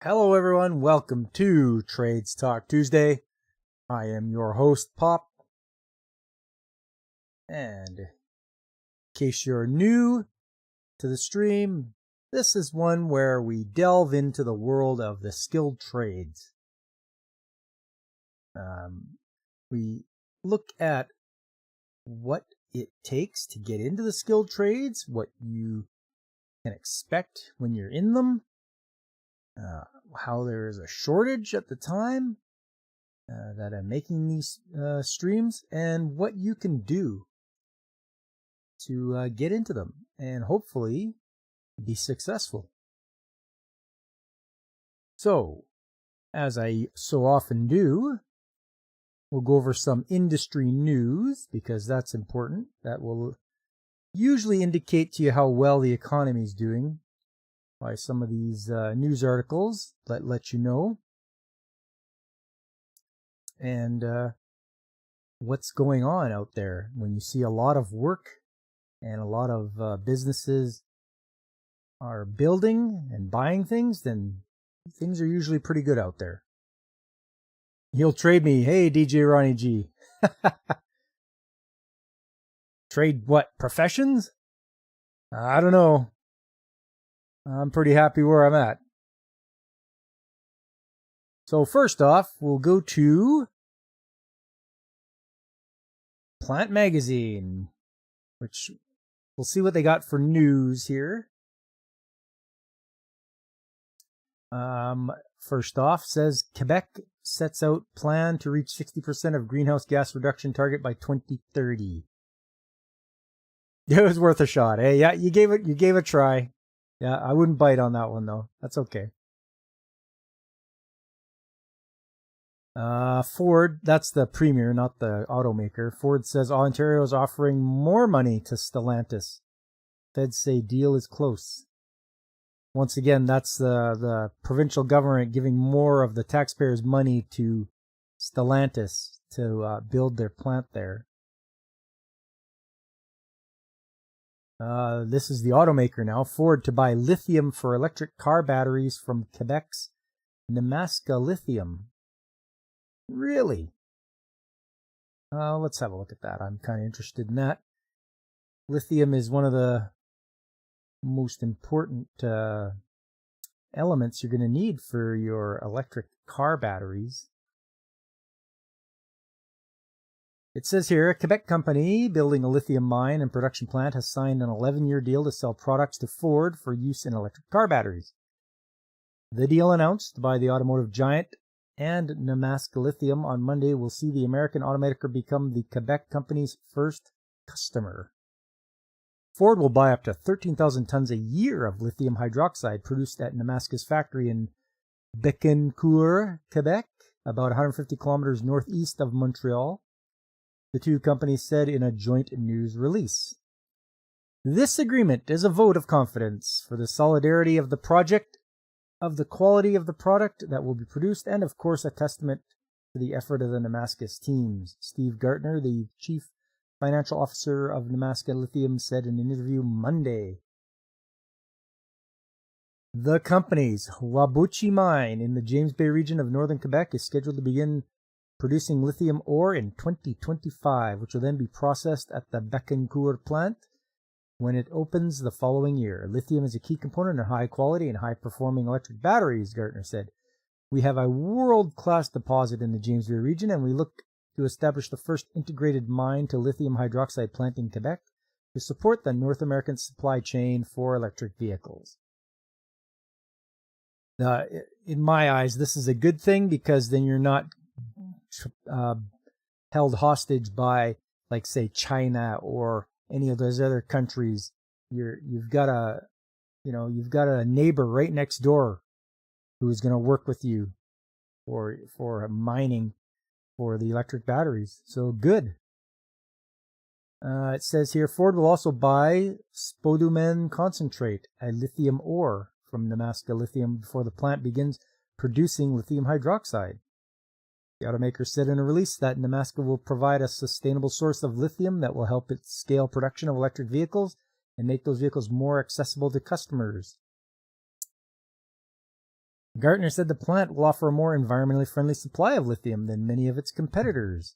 Hello, everyone. Welcome to Trades Talk Tuesday. I am your host, Pop. And in case you're new to the stream, this is one where we delve into the world of the skilled trades. We look at what it takes to get into the skilled trades, what you can expect when you're in them, how there is a shortage at the time that I'm making these streams, and what you can do to get into them and hopefully be successful. So, as I so often do, we'll go over some industry news because that's important. That will usually indicate to you how well the economy is doing by some of these news articles that let you know. And what's going on out there. When you see a lot of work and a lot of businesses are building and buying things, then things are usually pretty good out there. He'll trade me. Hey, DJ Ronnie G. Trade what? Professions? I don't know. I'm pretty happy where I'm at. So first off, we'll go to Plant Magazine, which we'll see what they got for news here. First off, says Quebec sets out plan to reach 60% of greenhouse gas reduction target by 2030. It was worth a shot, eh? Yeah, you gave it a try. Yeah, I wouldn't bite on that one though. That's okay. Ford, that's the premier, not the automaker. Ford says Ontario is offering more money to Stellantis. Feds say deal is close. Once again, that's the provincial government giving more of the taxpayers' money to Stellantis to build their plant there. This is the automaker now. Ford to buy lithium for electric car batteries from Quebec's Nemaska Lithium. Really? Let's have a look at that. I'm kind of interested in that. Lithium is one of the most important elements you're going to need for your electric car batteries. It says here, a Quebec company building a lithium mine and production plant has signed an 11-year deal to sell products to Ford for use in electric car batteries. The deal announced by the automotive giant and Nemaska Lithium on Monday will see the American automaker become the Quebec company's first customer. Ford will buy up to 13,000 tons a year of lithium hydroxide produced at Nemaska's factory in Bécancour, Quebec, about 150 kilometers northeast of Montreal, the two companies said in a joint news release. This agreement is a vote of confidence for the solidarity of the project, of the quality of the product that will be produced, and of course a testament to the effort of the Nemaska's teams. Steve Gartner, the chief financial officer of Nemaska Lithium, said in an interview Monday. The company's Whabouchi mine in the James Bay region of northern Quebec is scheduled to begin producing lithium ore in 2025, which will then be processed at the Bécancour plant when it opens the following year. Lithium is a key component in high-quality and high-performing electric batteries, Gartner said. We have a world-class deposit in the James Bay region, and we look to establish the first integrated mine to lithium hydroxide plant in Quebec to support the North American supply chain for electric vehicles. In my eyes, this is a good thing because then you're not held hostage by, like, say, China or any of those other countries. You've got a neighbor right next door who is going to work with you for mining for the electric batteries. So good. It says here, Ford will also buy spodumene concentrate, a lithium ore, from Nemaska Lithium before the plant begins producing lithium hydroxide. The automaker said in a release that Nemaska will provide a sustainable source of lithium that will help it scale production of electric vehicles and make those vehicles more accessible to customers. Gartner said the plant will offer a more environmentally friendly supply of lithium than many of its competitors.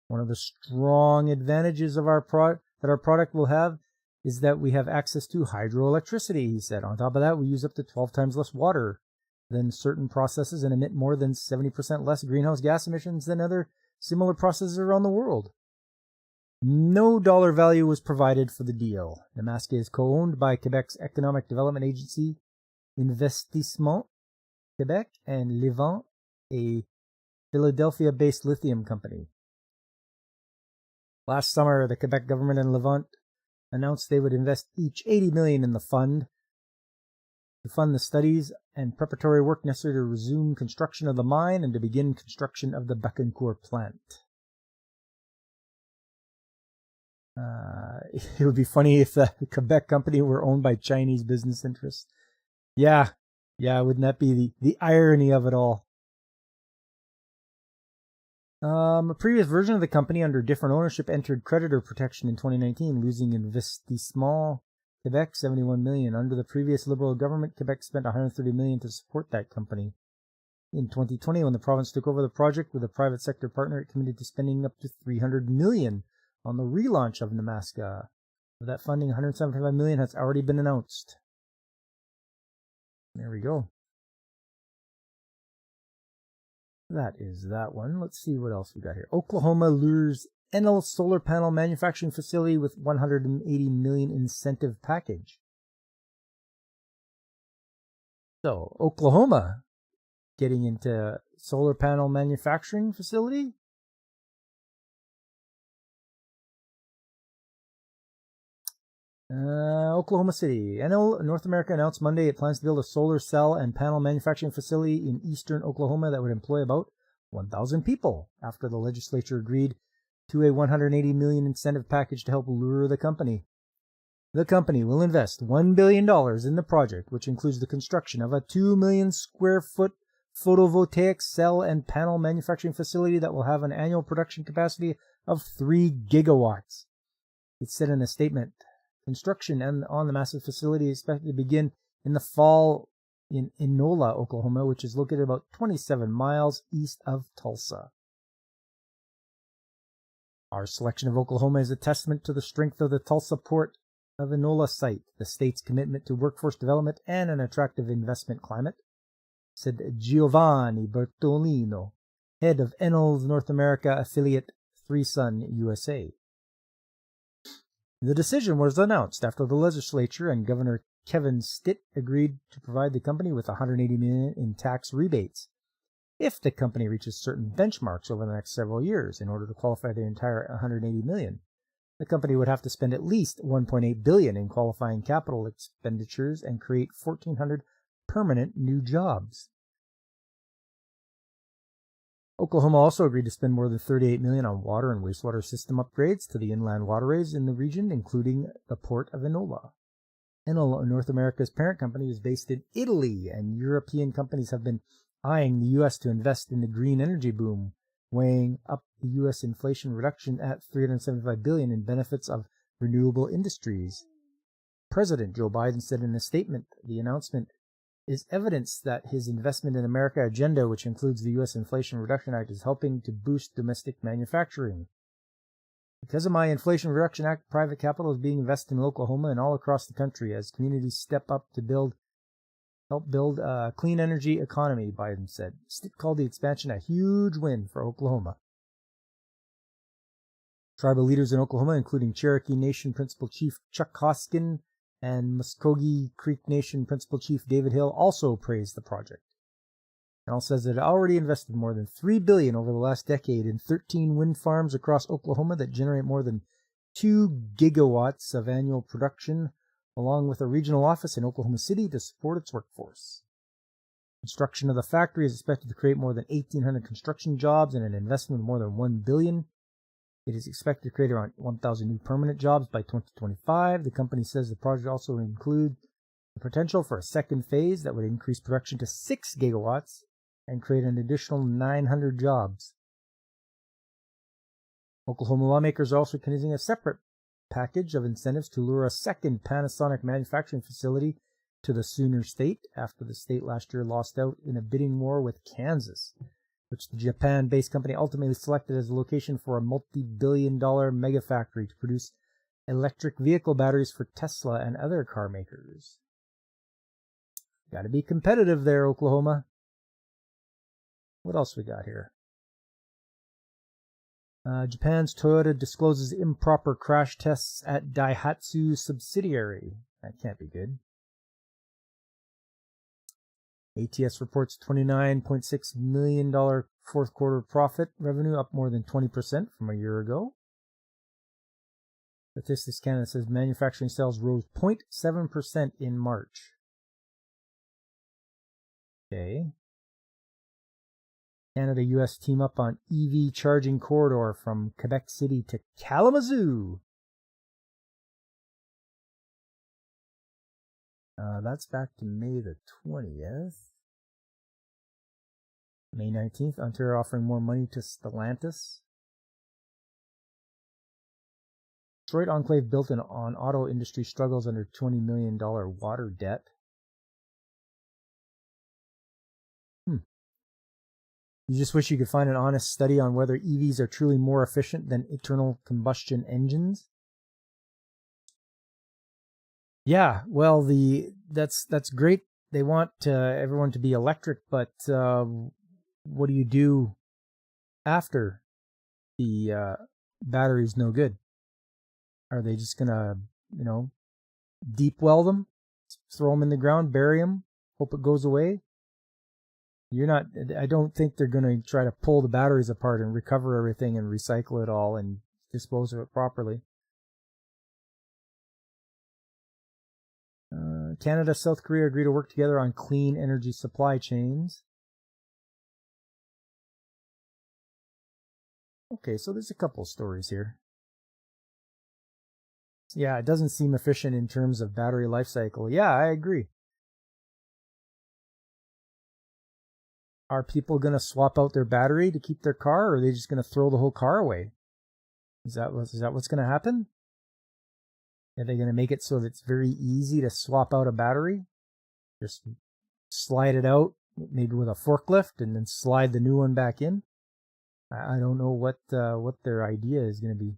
One of the strong advantages of that our product will have is that we have access to hydroelectricity, he said. On top of that, we use up to 12 times less water than certain processes and emit more than 70% less greenhouse gas emissions than other similar processes around the world. No dollar value was provided for the deal. Nemaska is co-owned by Quebec's Economic Development Agency, Investissement Quebec, and Livent, a Philadelphia-based lithium company. Last summer, the Quebec government and Livent announced they would invest each $80 million in the fund to fund the studies and preparatory work necessary to resume construction of the mine and to begin construction of the Bécancour plant. It would be funny if the Quebec company were owned by Chinese business interests. Yeah, wouldn't that be the irony of it all? A previous version of the company under different ownership entered creditor protection in 2019, losing Investissement Quebec $71 million. Under the previous Liberal government, Quebec spent $130 million to support that company. In 2020, when the province took over the project with a private sector partner, it committed to spending up to $300 million on the relaunch of Nemaska. With that funding, $175 million has already been announced. There we go. That is that one. Let's see what else we got here. Oklahoma lures Enel solar panel manufacturing facility with $180 million incentive package. So, Oklahoma getting into solar panel manufacturing facility? Oklahoma City. Enel North America announced Monday it plans to build a solar cell and panel manufacturing facility in eastern Oklahoma that would employ about 1,000 people after the legislature agreed to a $180 million incentive package to help lure the company. The company will invest $1 billion in the project, which includes the construction of a 2 million square foot photovoltaic cell and panel manufacturing facility that will have an annual production capacity of 3 gigawatts. It said in a statement. Construction on the massive facility is expected to begin in the fall in Enola, Oklahoma, which is located about 27 miles east of Tulsa. Our selection of Oklahoma is a testament to the strength of the Tulsa Port of Enola site, the state's commitment to workforce development and an attractive investment climate, said Giovanni Bertolino, head of Enel's North America affiliate 3Sun USA. The decision was announced after the legislature and Governor Kevin Stitt agreed to provide the company with $180 million in tax rebates if the company reaches certain benchmarks over the next several years. In order to qualify the entire $180 million, the company would have to spend at least $1.8 billion in qualifying capital expenditures and create 1,400 permanent new jobs. Oklahoma also agreed to spend more than $38 million on water and wastewater system upgrades to the inland waterways in the region, including the port of Enola. Enel, North America's parent company, is based in Italy, and European companies have been eyeing the U.S. to invest in the green energy boom, weighing up the U.S. Inflation Reduction at $375 billion in benefits of renewable industries. President Joe Biden said in a statement, the announcement is evidence that his Investment in America agenda, which includes the U.S. Inflation Reduction Act, is helping to boost domestic manufacturing. Because of my Inflation Reduction Act, private capital is being invested in Oklahoma and all across the country as communities step up to help build a clean energy economy, Biden said. Stitt called the expansion a huge win for Oklahoma. Tribal leaders in Oklahoma, including Cherokee Nation Principal Chief Chuck Hoskin and Muskogee Creek Nation Principal Chief David Hill, also praised the project. Enel says it had already invested more than $3 billion over the last decade in 13 wind farms across Oklahoma that generate more than 2 gigawatts of annual production, along with a regional office in Oklahoma City to support its workforce. Construction of the factory is expected to create more than 1,800 construction jobs and an investment of more than $1 billion. It is expected to create around 1,000 new permanent jobs by 2025. The company says the project also includes the potential for a second phase that would increase production to 6 gigawatts and create an additional 900 jobs. Oklahoma lawmakers are also considering a separate package of incentives to lure a second Panasonic manufacturing facility to the Sooner State after the state last year lost out in a bidding war with Kansas, which the Japan-based company ultimately selected as a location for a multi-billion-dollar mega factory to produce electric vehicle batteries for Tesla and other car makers. Got to be competitive there, Oklahoma. What else we got here? Japan's Toyota discloses improper crash tests at Daihatsu subsidiary. That can't be good. ATS reports $29.6 million fourth quarter profit revenue, up more than 20% from a year ago. Statistics Canada says manufacturing sales rose 0.7% in March. Okay. Canada-US team up on EV charging corridor from Quebec City to Kalamazoo. That's back to May the 20th. May 19th, Ontario offering more money to Stellantis. Detroit Enclave built on auto industry struggles under $20 million water debt. You just wish you could find an honest study on whether EVs are truly more efficient than internal combustion engines. Yeah, well, that's great. They want everyone to be electric, but what do you do after the battery's no good? Are they just gonna, deep well them, throw them in the ground, bury them, hope it goes away? I don't think they're going to try to pull the batteries apart and recover everything and recycle it all and dispose of it properly. Canada, South Korea agree to work together on clean energy supply chains. Okay, so there's a couple stories here. Yeah, it doesn't seem efficient in terms of battery life cycle. Yeah, I agree. Are people going to swap out their battery to keep their car, or are they just going to throw the whole car away? Is that what's going to happen? Are they going to make it so that it's very easy to swap out a battery? Just slide it out, maybe with a forklift, and then slide the new one back in? I don't know what their idea is going to be.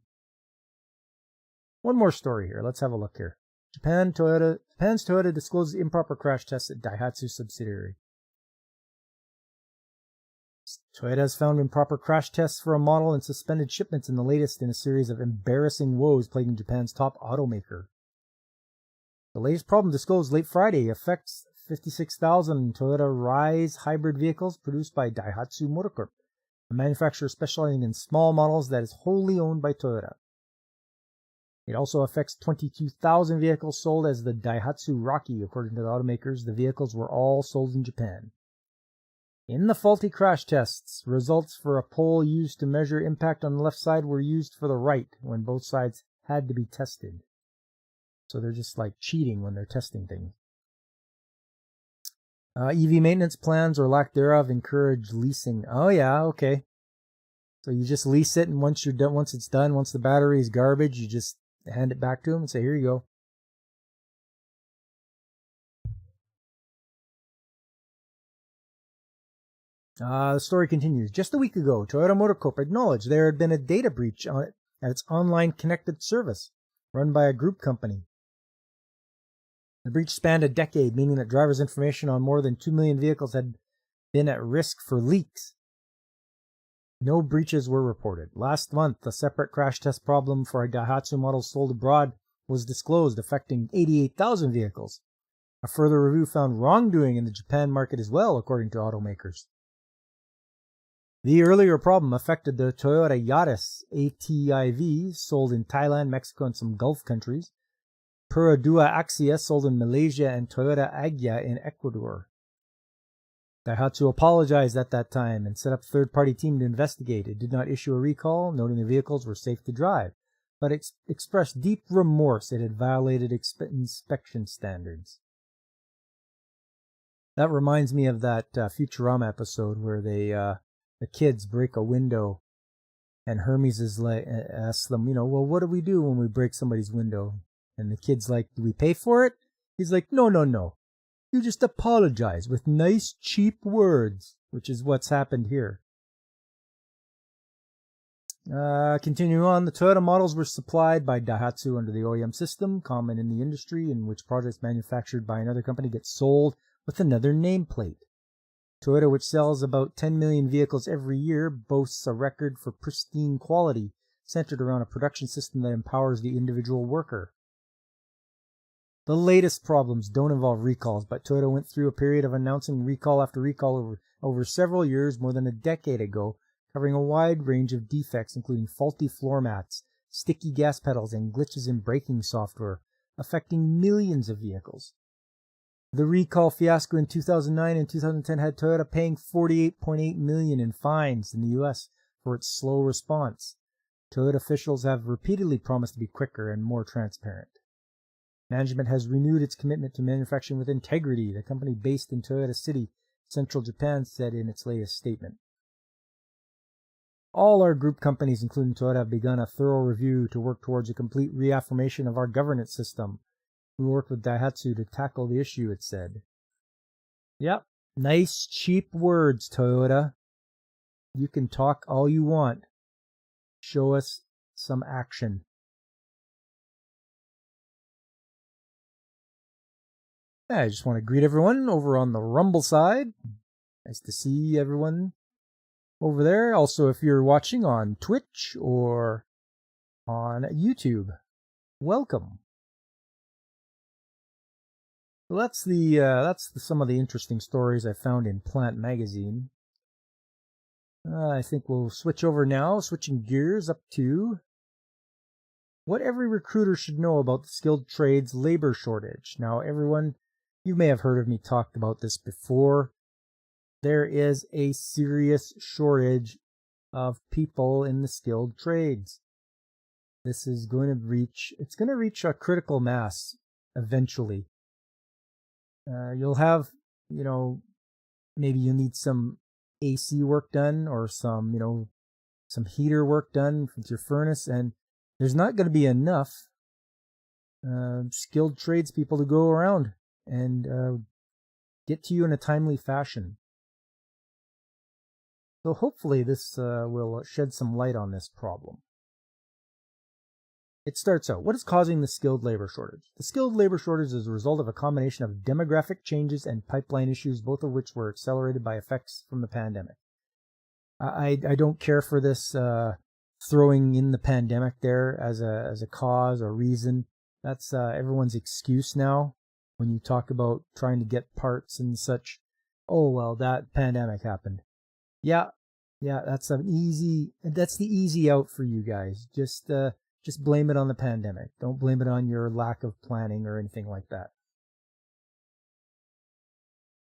One more story here. Let's have a look here. Japan's Toyota discloses improper crash tests at Daihatsu subsidiary. Toyota has found improper crash tests for a model and suspended shipments in the latest in a series of embarrassing woes plaguing Japan's top automaker. The latest problem disclosed late Friday affects 56,000 Toyota Rise hybrid vehicles produced by Daihatsu Motor Corp, a manufacturer specializing in small models that is wholly owned by Toyota. It also affects 22,000 vehicles sold as the Daihatsu Rocky. According to the automakers, the vehicles were all sold in Japan. In the faulty crash tests, results for a pole used to measure impact on the left side were used for the right when both sides had to be tested. So they're just like cheating when they're testing things. EV maintenance plans or lack thereof encourage leasing. Oh yeah, okay. So you just lease it, and once it's done, once the battery is garbage, you just hand it back to them and say, here you go. The story continues. Just a week ago, Toyota Motor Corp acknowledged there had been a data breach at its online connected service run by a group company. The breach spanned a decade, meaning that drivers' information on more than 2 million vehicles had been at risk for leaks. No breaches were reported. Last month, a separate crash test problem for a Daihatsu model sold abroad was disclosed, affecting 88,000 vehicles. A further review found wrongdoing in the Japan market as well, according to automakers. The earlier problem affected the Toyota Yaris ATIV, sold in Thailand, Mexico, and some Gulf countries, Perodua Axia, sold in Malaysia, and Toyota Agya in Ecuador. Daihatsu apologized at that time and set up a third-party team to investigate. It did not issue a recall, noting the vehicles were safe to drive, but it expressed deep remorse it had violated inspection standards. That reminds me of that Futurama episode where the kids break a window, and Hermes asks them, well, what do we do when we break somebody's window? And the kid's like, do we pay for it? He's like, no. You just apologize with nice, cheap words, which is what's happened here. Continuing on, the Toyota models were supplied by Daihatsu under the OEM system, common in the industry, in which projects manufactured by another company get sold with another nameplate. Toyota, which sells about 10 million vehicles every year, boasts a record for pristine quality, centered around a production system that empowers the individual worker. The latest problems don't involve recalls, but Toyota went through a period of announcing recall after recall over several years, more than a decade ago, covering a wide range of defects, including faulty floor mats, sticky gas pedals, and glitches in braking software, affecting millions of vehicles. The recall fiasco in 2009 and 2010 had Toyota paying $48.8 million in fines in the U.S. for its slow response. Toyota officials have repeatedly promised to be quicker and more transparent. Management has renewed its commitment to manufacturing with integrity, the company based in Toyota City, central Japan, said in its latest statement. All our group companies, including Toyota, have begun a thorough review to work towards a complete reaffirmation of our governance system. We work with Daihatsu to tackle the issue, it said. Yep, nice, cheap words, Toyota. You can talk all you want. Show us some action. I just want to greet everyone over on the Rumble side. Nice to see everyone over there. Also, if you're watching on Twitch or on YouTube, welcome. Well, that's some of the interesting stories I found in Plant Magazine. I think we'll switch over now, switching gears up to what every recruiter should know about the skilled trades labor shortage. Now, everyone, you may have heard of me talk about this before. There is a serious shortage of people in the skilled trades. This is going to reach a critical mass eventually. You'll have, maybe you need some AC work done or some heater work done with your furnace, and there's not going to be enough skilled tradespeople to go around and get to you in a timely fashion. So hopefully this will shed some light on this problem. It starts out, what is causing the skilled labor shortage? The skilled labor shortage is a result of a combination of demographic changes and pipeline issues, both of which were accelerated by effects from the pandemic. I don't care for this throwing in the pandemic there as a cause or reason. That's everyone's excuse now when you talk about trying to get parts and such. Oh, well, that pandemic happened. Yeah, that's the easy out for you guys. Just blame it on the pandemic. Don't blame it on your lack of planning or anything like that.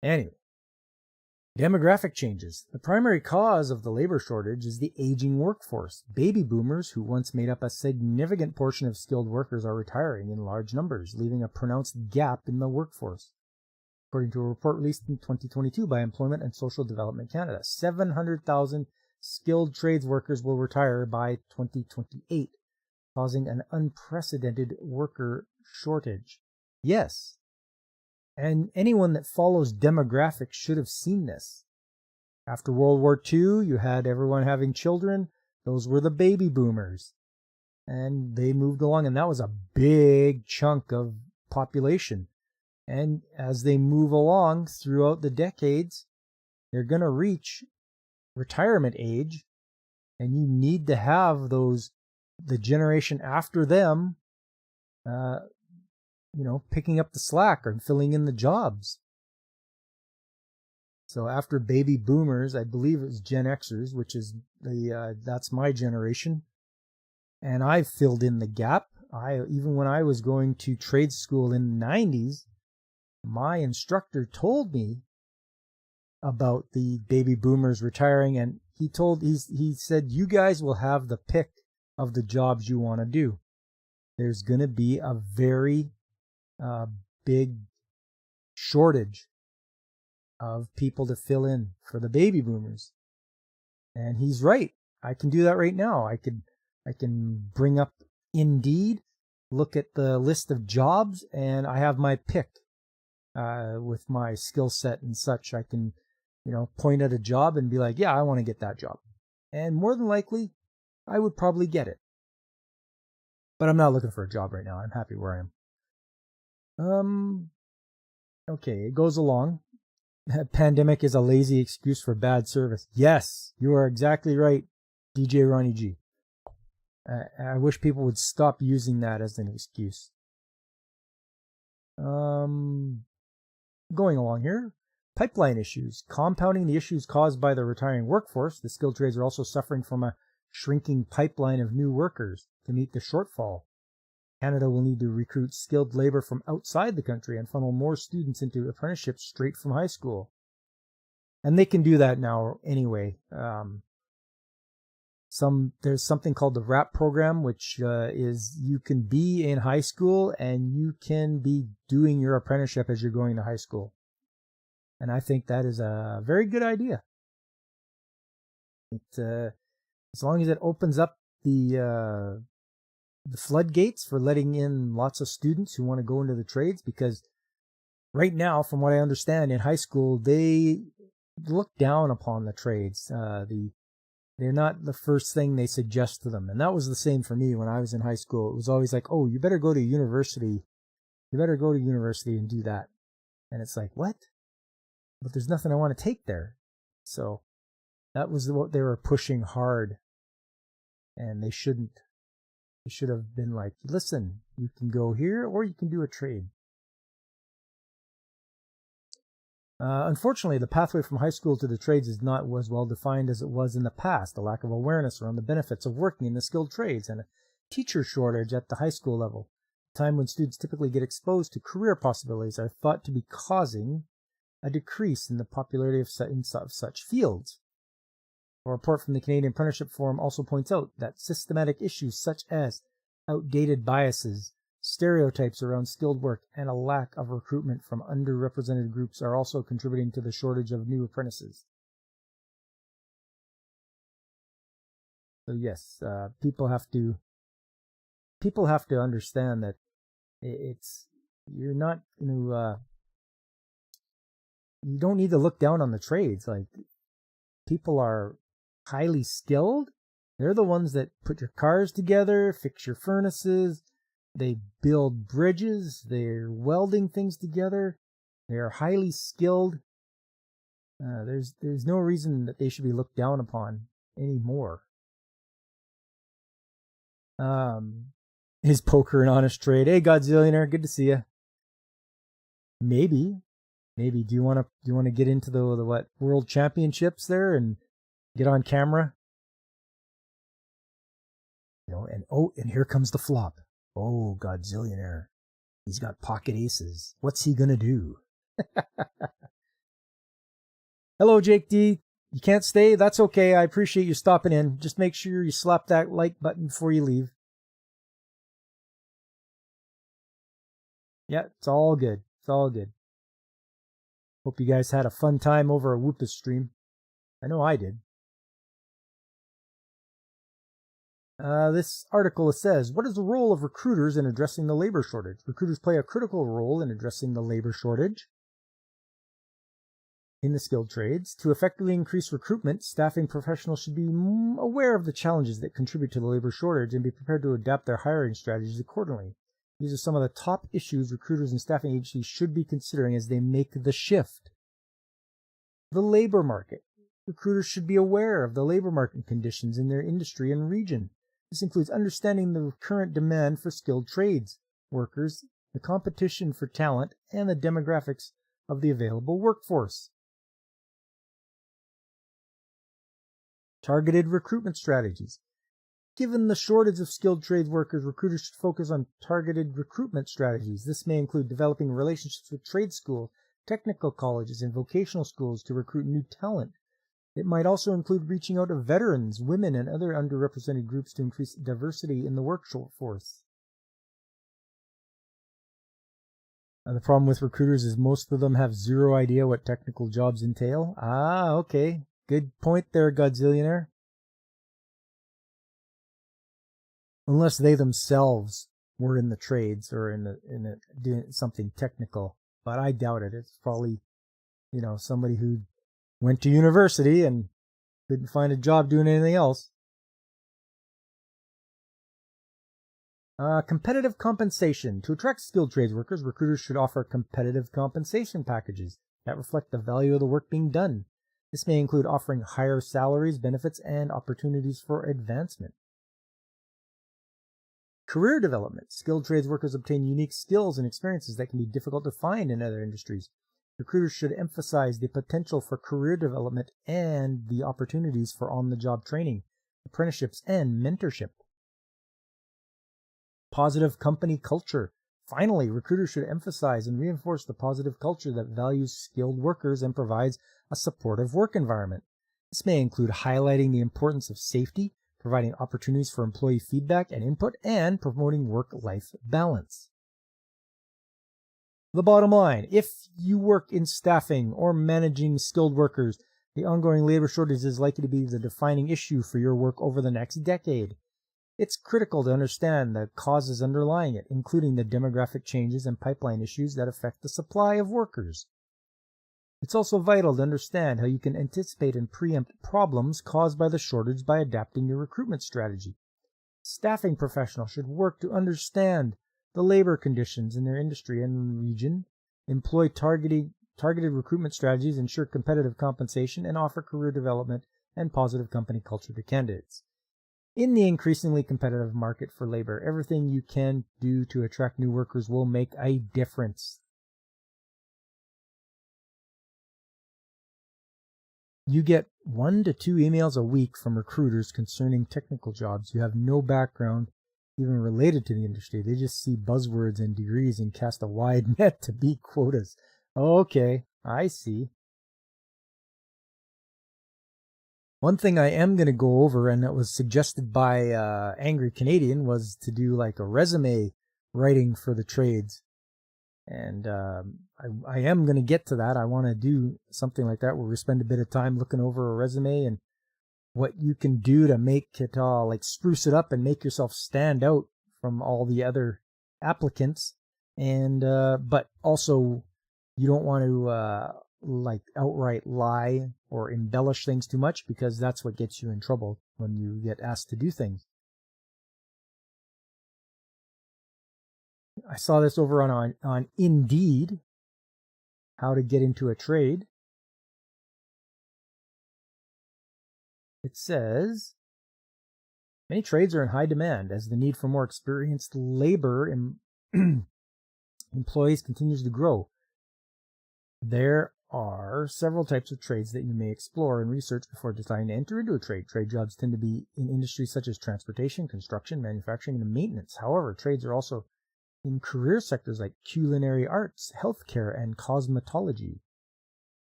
Anyway, demographic changes. The primary cause of the labor shortage is the aging workforce. Baby boomers, who once made up a significant portion of skilled workers, are retiring in large numbers, leaving a pronounced gap in the workforce. According to a report released in 2022 by Employment and Social Development Canada, 700,000 skilled trades workers will retire by 2028. Causing an unprecedented worker shortage. Yes, and anyone that follows demographics should have seen this. After World War II, you had everyone having children. Those were the baby boomers. And they moved along, and that was a big chunk of population. And as they move along throughout the decades, they're going to reach retirement age, and you need to have the generation after them, picking up the slack or filling in the jobs. So after baby boomers, I believe it was Gen Xers, which is that's my generation. And I filled in the gap. Even when I was going to trade school in the 90s, my instructor told me about the baby boomers retiring, and he said, you guys will have the pick of the jobs you want to do. There's going to be a very big shortage of people to fill in for the baby boomers. And he's right. I can do that right now. I can bring up Indeed, look at the list of jobs, and I have my pick with my skill set and such. I can, point at a job and be like, yeah, I want to get that job. And more than likely, I would probably get it. But I'm not looking for a job right now. I'm happy where I am. Okay, it goes along. Pandemic is a lazy excuse for bad service. Yes, you are exactly right, DJ Ronnie G. I wish people would stop using that as an excuse. Going along here. Pipeline issues. Compounding the issues caused by the retiring workforce, the skilled trades are also suffering from a shrinking pipeline of new workers to meet the shortfall. Canada will need to recruit skilled labor from outside the country and funnel more students into apprenticeships straight from high school. And they can do that now anyway. There's something called the RAP program, which is you can be in high school and you can be doing your apprenticeship as you're going to high school. And I think that is a very good idea. As long as it opens up the floodgates for letting in lots of students who want to go into the trades, because right now, from what I understand, in high school, they look down upon the trades. They're not the first thing they suggest to them. And that was the same for me when I was in high school. It was always like, oh, you better go to university. You better go to university and do that. And it's like, what? But there's nothing I want to take there. So that was what they were pushing hard. And they shouldn't. They should have been like, listen, you can go here or you can do a trade. Unfortunately, the pathway from high school to the trades is not as well defined as it was in the past. A lack of awareness around the benefits of working in the skilled trades and a teacher shortage at the high school level, a time when students typically get exposed to career possibilities, are thought to be causing a decrease in the popularity of such fields. A report from the Canadian Apprenticeship Forum also points out that systematic issues such as outdated biases, stereotypes around skilled work, and a lack of recruitment from underrepresented groups are also contributing to the shortage of new apprentices. So yes, people have to understand that you're not going to, you don't need to look down on the trades. Like, people are highly skilled. They're the ones that put your cars together, fix your furnaces. They build bridges. They're welding things together. They are highly skilled. There's no reason that they should be looked down upon anymore. Is poker an honest trade? Hey, Godzillionaire, good to see you. Maybe. Do you want to get into the what World Championships there and get on camera? And here comes the flop. Oh, Godzillionaire. He's got pocket aces. What's he gonna do? Hello, Jake D. You can't stay? That's okay. I appreciate you stopping in. Just make sure you slap that like button before you leave. Yeah, it's all good. It's all good. Hope you guys had a fun time over a Whoopus stream. I know I did. This article says, what is the role of recruiters in addressing the labor shortage? Recruiters play a critical role in addressing the labor shortage in the skilled trades. To effectively increase recruitment, staffing professionals should be aware of the challenges that contribute to the labor shortage and be prepared to adapt their hiring strategies accordingly. These are some of the top issues recruiters and staffing agencies should be considering as they make the shift. The labor market. Recruiters should be aware of the labor market conditions in their industry and region. This includes understanding the current demand for skilled trades workers, the competition for talent, and the demographics of the available workforce. Targeted recruitment strategies. Given the shortage of skilled trades workers, recruiters should focus on targeted recruitment strategies. This may include developing relationships with trade schools, technical colleges, and vocational schools to recruit new talent. It might also include reaching out to veterans, women, and other underrepresented groups to increase diversity in the workforce. The problem with recruiters is most of them have zero idea what technical jobs entail. Ah, okay. Good point there, Godzillionaire. Unless they themselves were in the trades or in doing something technical but I doubt it. It's probably, somebody who went to university and couldn't find a job doing anything else. Competitive compensation. To attract skilled trades workers, recruiters should offer competitive compensation packages that reflect the value of the work being done. This may include offering higher salaries, benefits, and opportunities for advancement. Career development. Skilled trades workers obtain unique skills and experiences that can be difficult to find in other industries. Recruiters should emphasize the potential for career development and the opportunities for on-the-job training, apprenticeships, and mentorship. Positive company culture. Finally, recruiters should emphasize and reinforce the positive culture that values skilled workers and provides a supportive work environment. This may include highlighting the importance of safety, providing opportunities for employee feedback and input, and promoting work-life balance. The bottom line, if you work in staffing or managing skilled workers, the ongoing labor shortage is likely to be the defining issue for your work over the next decade. It's critical to understand the causes underlying it, including the demographic changes and pipeline issues that affect the supply of workers. It's also vital to understand how you can anticipate and preempt problems caused by the shortage by adapting your recruitment strategy. Staffing professionals should work to understand the labor conditions in their industry and region, employ targeted recruitment strategies, ensure competitive compensation, and offer career development and positive company culture to candidates. In the increasingly competitive market for labor, everything you can do to attract new workers will make a difference. You get 1 to 2 emails a week from recruiters concerning technical jobs. You have no background even related to the industry. They just see buzzwords and degrees and cast a wide net to beat quotas. Okay, I see. One thing I am going to go over, and that was suggested by Angry Canadian, was to do like a resume writing for the trades. And I am going to get to that. I want to do something like that where we spend a bit of time looking over a resume and what you can do to make it like spruce it up and make yourself stand out from all the other applicants. And but also you don't want to like outright lie or embellish things too much, because that's what gets you in trouble when you get asked to do things. I saw this over on Indeed, how to get into a trade. It says, many trades are in high demand as the need for more experienced labor and employees continues to grow. There are several types of trades that you may explore and research before deciding to enter into a trade. Trade jobs tend to be in industries such as transportation, construction, manufacturing, and maintenance. However, trades are also in career sectors like culinary arts, healthcare, and cosmetology.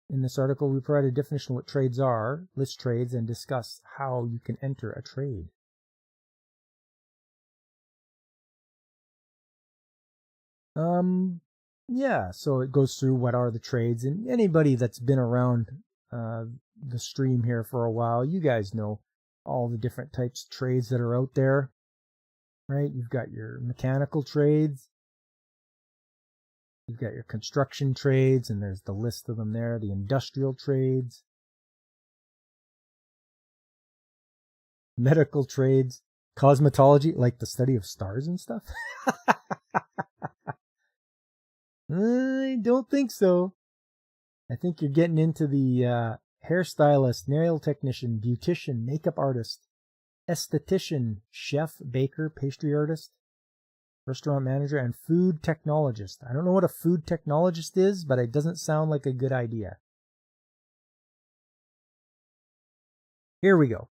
In this article, we provide a definition of what trades are, list trades, and discuss how you can enter a trade. Yeah, so it goes through what are the trades, and anybody that's been around the stream here for a while, you guys know all the different types of trades that are out there, right? You've got your mechanical trades, you've got your construction trades, and there's the list of them there, the industrial trades, medical trades, cosmetology, like the study of stars and stuff. I don't think so. I think you're getting into the hairstylist, nail technician, beautician, makeup artist, esthetician, chef, baker, pastry artist, restaurant manager, and food technologist. I don't know what a food technologist is, but it doesn't sound like a good idea. Here we go.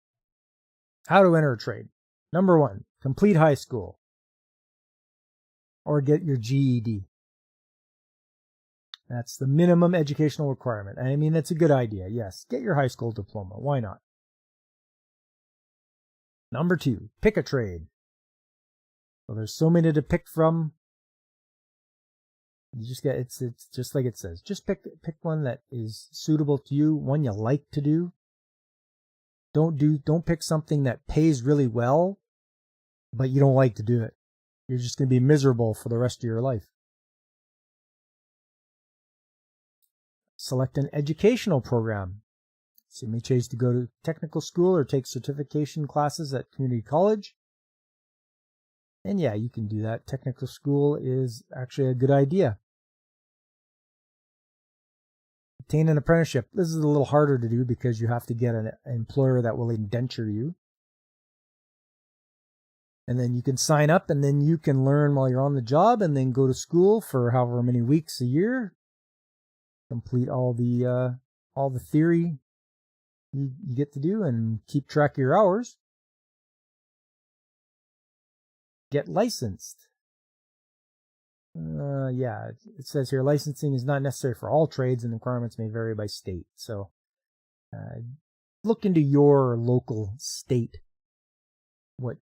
How to enter a trade. Number 1, complete high school or get your GED. That's the minimum educational requirement. I mean, that's a good idea. Yes, get your high school diploma. Why not? Number 2, pick a trade. Well, there's so many to pick from. You just get it's just like it says. Just pick one that is suitable to you, one you like to do. Don't pick something that pays really well, but you don't like to do it. You're just going to be miserable for the rest of your life. select an educational program. So you may choose to go to technical school or take certification classes at community college. And yeah, you can do that. Technical school is actually a good idea. Obtain an apprenticeship. This is a little harder to do because you have to get an employer that will indenture you. And then you can sign up and then you can learn while you're on the job and then go to school for however many weeks a year. Complete all the theory you get to do and keep track of your hours. Get licensed. Yeah, it says here licensing is not necessary for all trades and requirements may vary by state. So look into your local state, what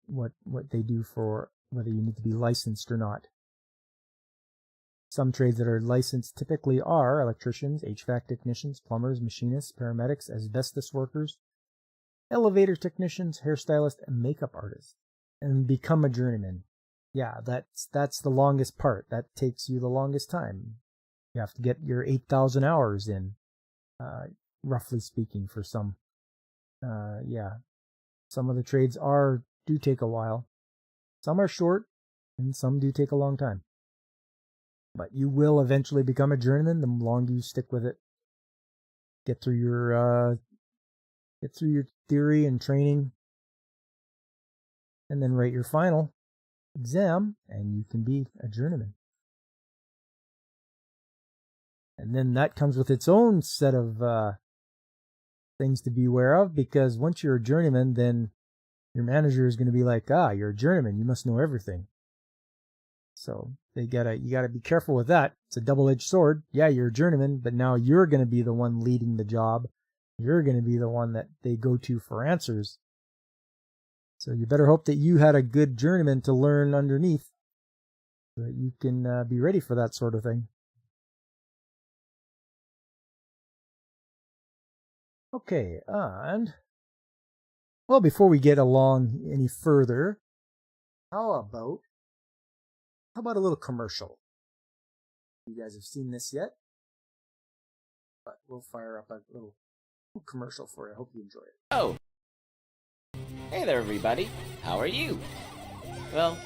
they do for whether you need to be licensed or not. Some trades that are licensed typically are electricians, HVAC technicians, plumbers, machinists, paramedics, asbestos workers, elevator technicians, hairstylists, and makeup artists. And become a journeyman. Yeah, that's the longest part. That takes you the longest time. You have to get your 8,000 hours in, roughly speaking, for some. Yeah, some of the trades do take a while. Some are short, and some do take a long time. But you will eventually become a journeyman the longer you stick with it. Get through your theory and training, and then write your final exam, and you can be a journeyman. And then that comes with its own set of things to be aware of, because once you're a journeyman, then your manager is going to be like, you're a journeyman, you must know everything. So you gotta be careful with that. It's a double-edged sword. Yeah, you're a journeyman, but now you're going to be the one leading the job. You're going to be the one that they go to for answers. So you better hope that you had a good journeyman to learn underneath so that you can be ready for that sort of thing. Okay, and well, before we get along any further, how about a little commercial? You guys have seen this yet? But we'll fire up a little commercial for you. I hope you enjoy it. Oh. Hey there, everybody. How are you? Well,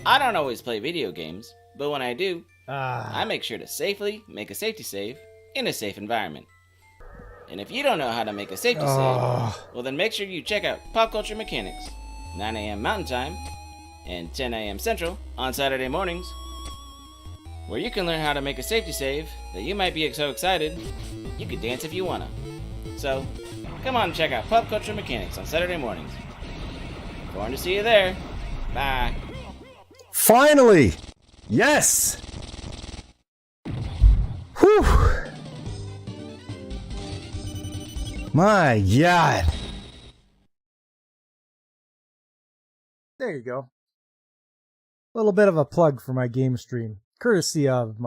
I don't always play video games, but when I do, I make sure to safely make a safety save in a safe environment. And if you don't know how to make a safety save, well then make sure you check out Pop Culture Mechanics, 9 a.m. Mountain Time, and 10 a.m. Central on Saturday mornings, where you can learn how to make a safety save that you might be so excited you could dance if you wanna. So, come on and check out Pop Culture Mechanics on Saturday mornings. Going to see you there. Bye. Finally! Yes! Whew! My God! There you go. A little bit of a plug for my game stream, courtesy of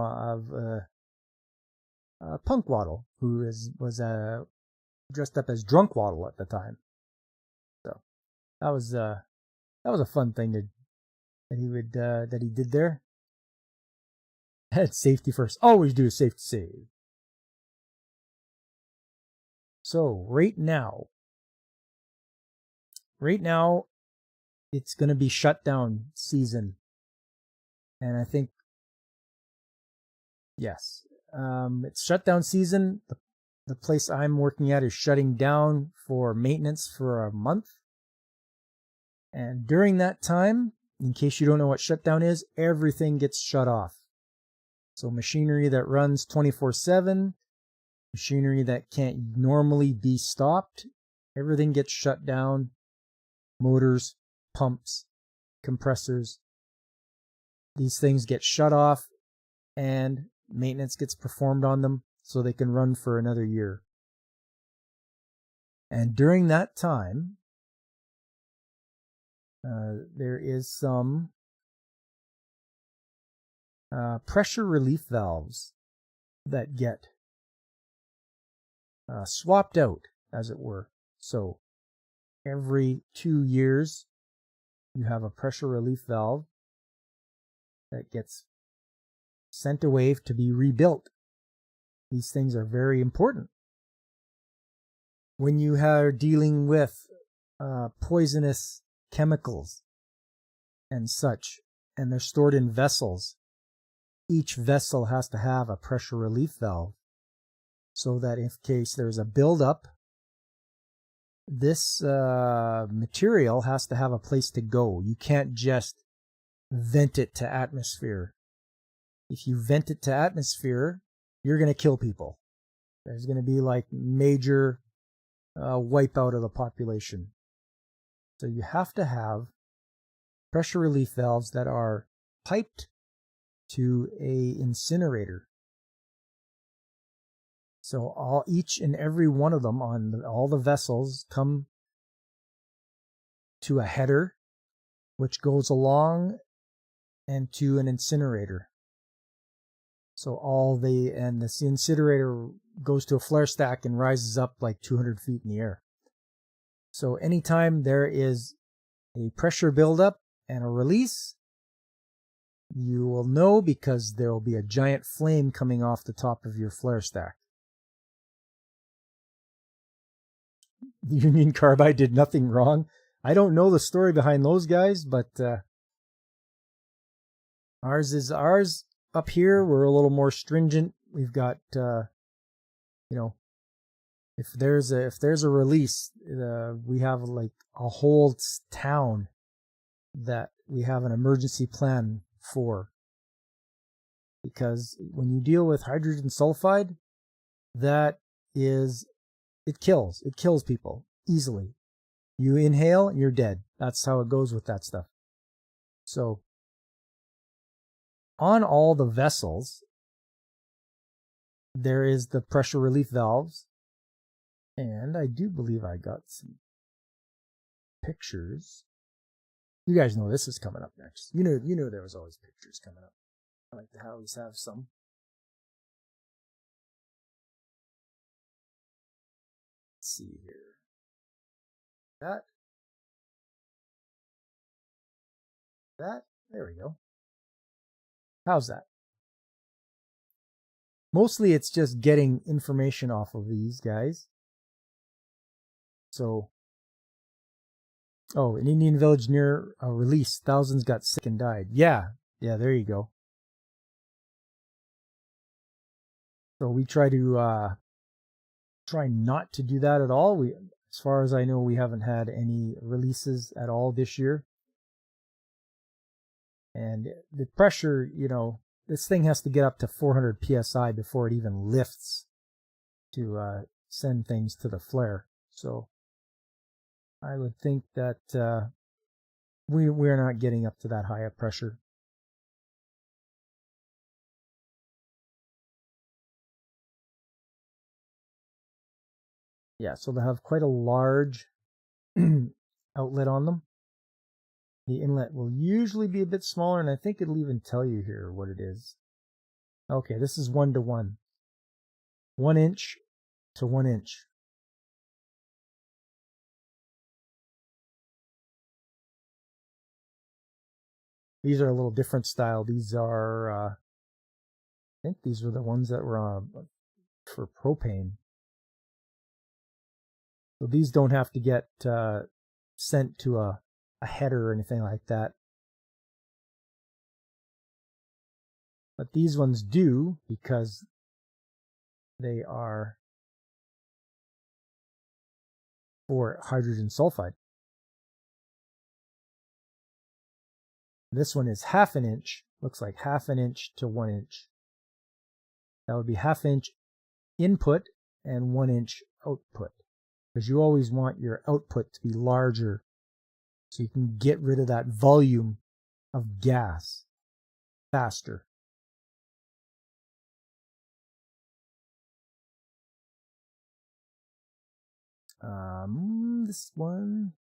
Punk Waddle, who was dressed up as Drunk Waddle at the time. So that was a fun thing that he did there. Had safety first. Always do a safety save. So right now, it's going to be shutdown season. And I think, yes, it's shutdown season. The place I'm working at is shutting down for maintenance for a month. And during that time, in case you don't know what shutdown is, everything gets shut off. So machinery that runs 24/7, machinery that can't normally be stopped, everything gets shut down. Motors, pumps, compressors, these things get shut off and maintenance gets performed on them so they can run for another year. And during that time, there is some pressure relief valves that get swapped out, as it were. So every 2 years, you have a pressure relief valve that gets sent away to be rebuilt. These things are very important. When you are dealing with poisonous chemicals and such, and they're stored in vessels, each vessel has to have a pressure relief valve so that in case there's a buildup, this material has to have a place to go. You can't just vent it to atmosphere. If you vent it to atmosphere, you're going to kill people. There's going to be like major wipeout of the population. So you have to have pressure relief valves that are piped to a incinerator. So each and every one of them on all the vessels come to a header, which goes along and to an incinerator. So this incinerator goes to a flare stack and rises up like 200 feet in the air. So anytime there is a pressure buildup and a release, you will know because there will be a giant flame coming off the top of your flare stack. Union Carbide did nothing wrong. I don't know the story behind those guys, but ours up here. We're a little more stringent. We've got, if there's a release, we have like a whole town that we have an emergency plan for. Because when you deal with hydrogen sulfide, it kills people easily. You inhale and you're dead. That's how it goes with that stuff. So on all the vessels, there is the pressure relief valves. And I do believe I got some pictures. You guys know this is coming up next. You know there was always pictures coming up. I like to always have some. Let's see here. There we go. How's that? Mostly it's just getting information off of these guys. So, an Indian village near a release, thousands got sick and died. Yeah, there you go. So we try not to do that at all. As far as I know, we haven't had any releases at all this year. And the pressure, this thing has to get up to 400 psi before it even lifts to send things to the flare. So I would think that we're not getting up to that high of pressure. Yeah, so they have quite a large outlet on them. The inlet will usually be a bit smaller, and I think it'll even tell you here what it is. Okay, this is 1-to-1. 1 inch to 1 inch. These are a little different style. These are, I think these were the ones that were for propane. So these don't have to get sent to a header or anything like that. But these ones do, because they are for hydrogen sulfide. This one is 1/2 inch, looks like 1/2 inch to 1 inch. That would be 1/2 inch input and 1 inch output, because you always want your output to be larger so you can get rid of that volume of gas faster. This one.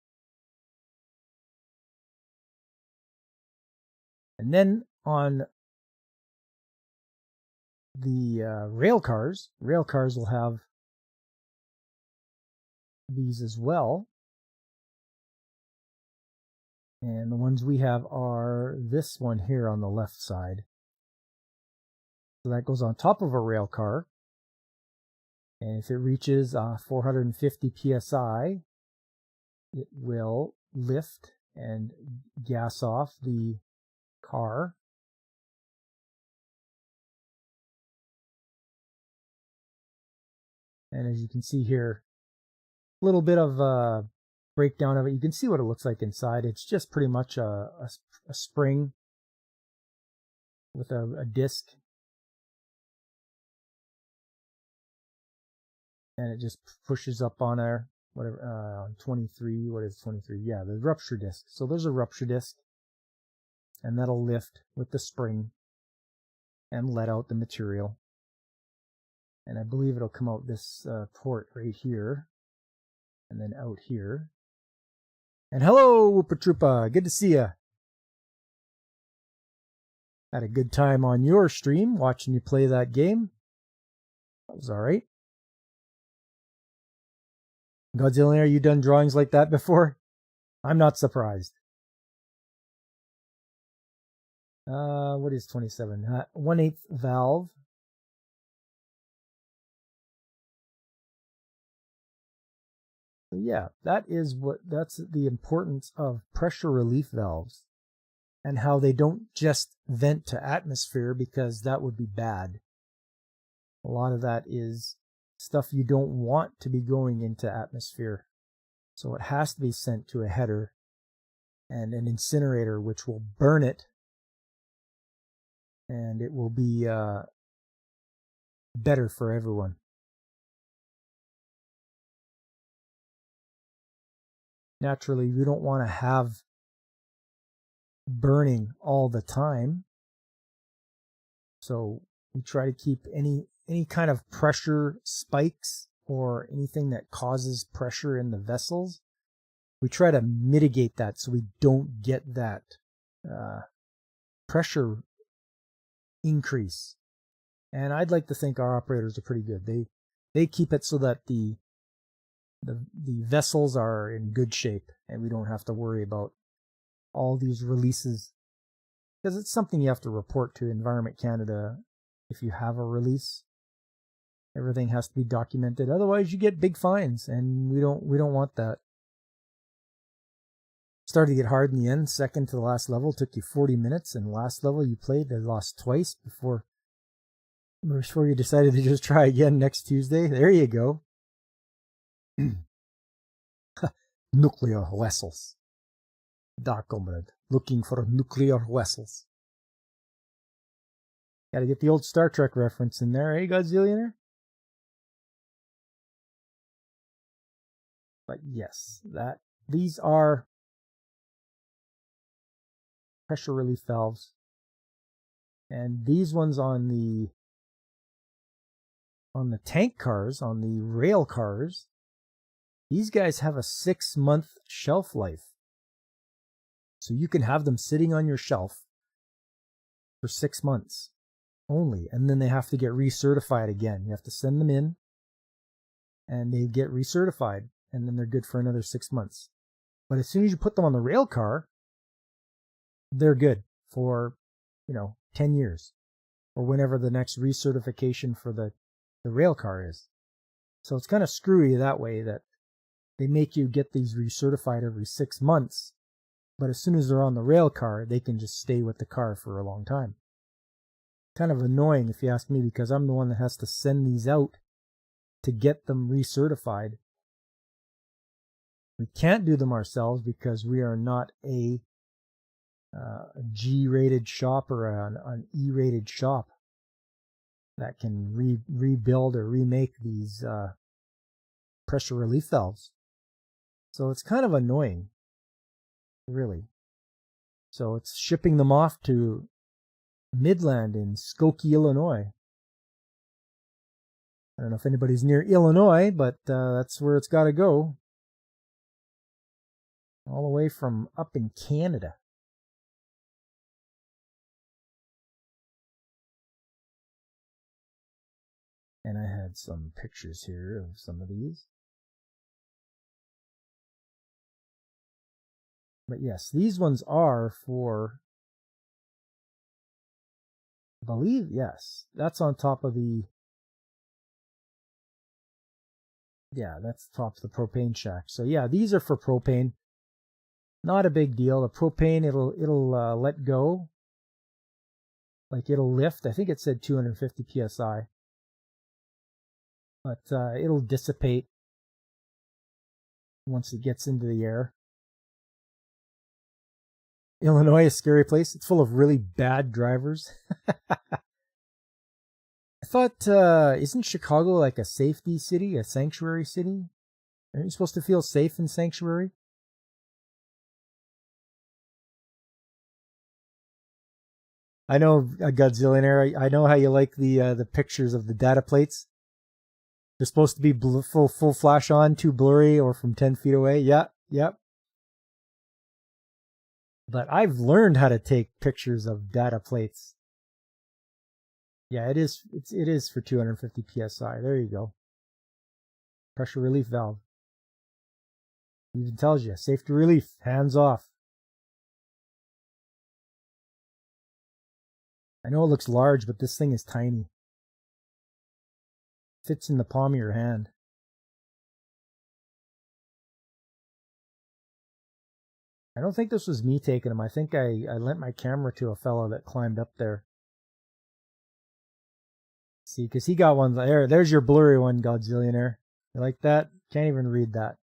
And then on the rail cars will have these as well. And the ones we have are this one here on the left side. So that goes on top of a rail car. And if it reaches 450 psi, it will lift and gas off the car. And as you can see here, a little bit of a breakdown of it. You can see what it looks like inside. It's just pretty much a spring with a disc. And it just pushes up on there, whatever, 23, what is 23? Yeah, the rupture disc. So there's a rupture disc, and that'll lift with the spring and let out the material. And I believe it'll come out this port right here, and then out here. And hello, Whoopa Troopa, good to see ya. Had a good time on your stream watching you play that game. That was alright. Godzilla, are you done drawings like that before? I'm not surprised. What is 27? 1/8 valve. So yeah, that's the importance of pressure relief valves and how they don't just vent to atmosphere, because that would be bad. A lot of that is stuff you don't want to be going into atmosphere. So it has to be sent to a header and an incinerator, which will burn it, and it will be better for everyone. Naturally, we don't want to have burning all the time. So we try to keep any kind of pressure spikes or anything that causes pressure in the vessels. We try to mitigate that so we don't get that pressure increase. And I'd like to think our operators are pretty good. They keep it so that the vessels are in good shape, and we don't have to worry about all these releases, because it's something you have to report to Environment Canada if you have a release. Everything has to be documented, otherwise you get big fines, and we don't want that. Started to get hard in the end. Second to the last level took you 40 minutes, and last level you played, they lost twice before you decided to just try again next Tuesday. There you go. Nuclear vessels. Dark Comrade, looking for nuclear vessels. Gotta get the old Star Trek reference in there, eh, Godzillionaire? But yes, these are pressure relief valves. And these ones on the tank cars, on the rail cars, these guys have a 6-month shelf life. So you can have them sitting on your shelf for 6 months only, and then they have to get recertified again. You have to send them in, and they get recertified, and then they're good for another 6 months. But as soon as you put them on the rail car, they're good for, 10 years, or whenever the next recertification for the rail car is. So it's kind of screwy that way, that they make you get these recertified every 6 months, but as soon as they're on the rail car, they can just stay with the car for a long time. Kind of annoying if you ask me, because I'm the one that has to send these out to get them recertified. We can't do them ourselves because we are not a G-rated shop or an E-rated shop that can rebuild or remake these pressure relief valves. So it's kind of annoying, really. So it's shipping them off to Midland in Skokie, Illinois. I don't know if anybody's near Illinois, but that's where it's got to go. All the way from up in Canada. And I had some pictures here of some of these. But yes, these ones are for, I believe, yes, that's on top of the Yeah, that's the top of the propane shack. So yeah, these are for propane. Not a big deal. The propane, it'll let go. Like it'll lift. I think it said 250 psi. But it'll dissipate once it gets into the air. Illinois is a scary place. It's full of really bad drivers. I thought, isn't Chicago like a safety city, a sanctuary city? Aren't you supposed to feel safe in sanctuary? I know, a Godzillionaire, I know how you like the pictures of the data plates. They're supposed to be full flash on, too blurry, or from 10 feet away. Yeah, yep. But I've learned how to take pictures of data plates. Yeah, it is for 250 psi. There you go. Pressure relief valve. It even tells you, safety relief, hands off. I know it looks large, but this thing is tiny. Fits in the palm of your hand. I don't think this was me taking them. I think I lent my camera to a fellow that climbed up there. See, because he got one there. There's your blurry one, Godzillionaire. You like that? Can't even read that.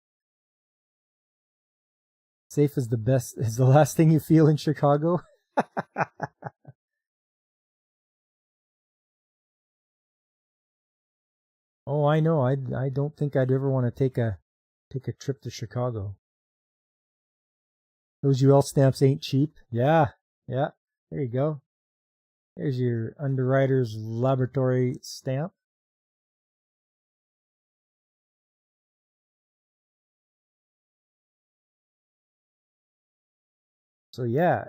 Safe is the last thing you feel in Chicago. Oh, I know. I don't think I'd ever want to take a trip to Chicago. Those UL stamps ain't cheap. Yeah. There you go. There's your Underwriters Laboratory stamp. So yeah,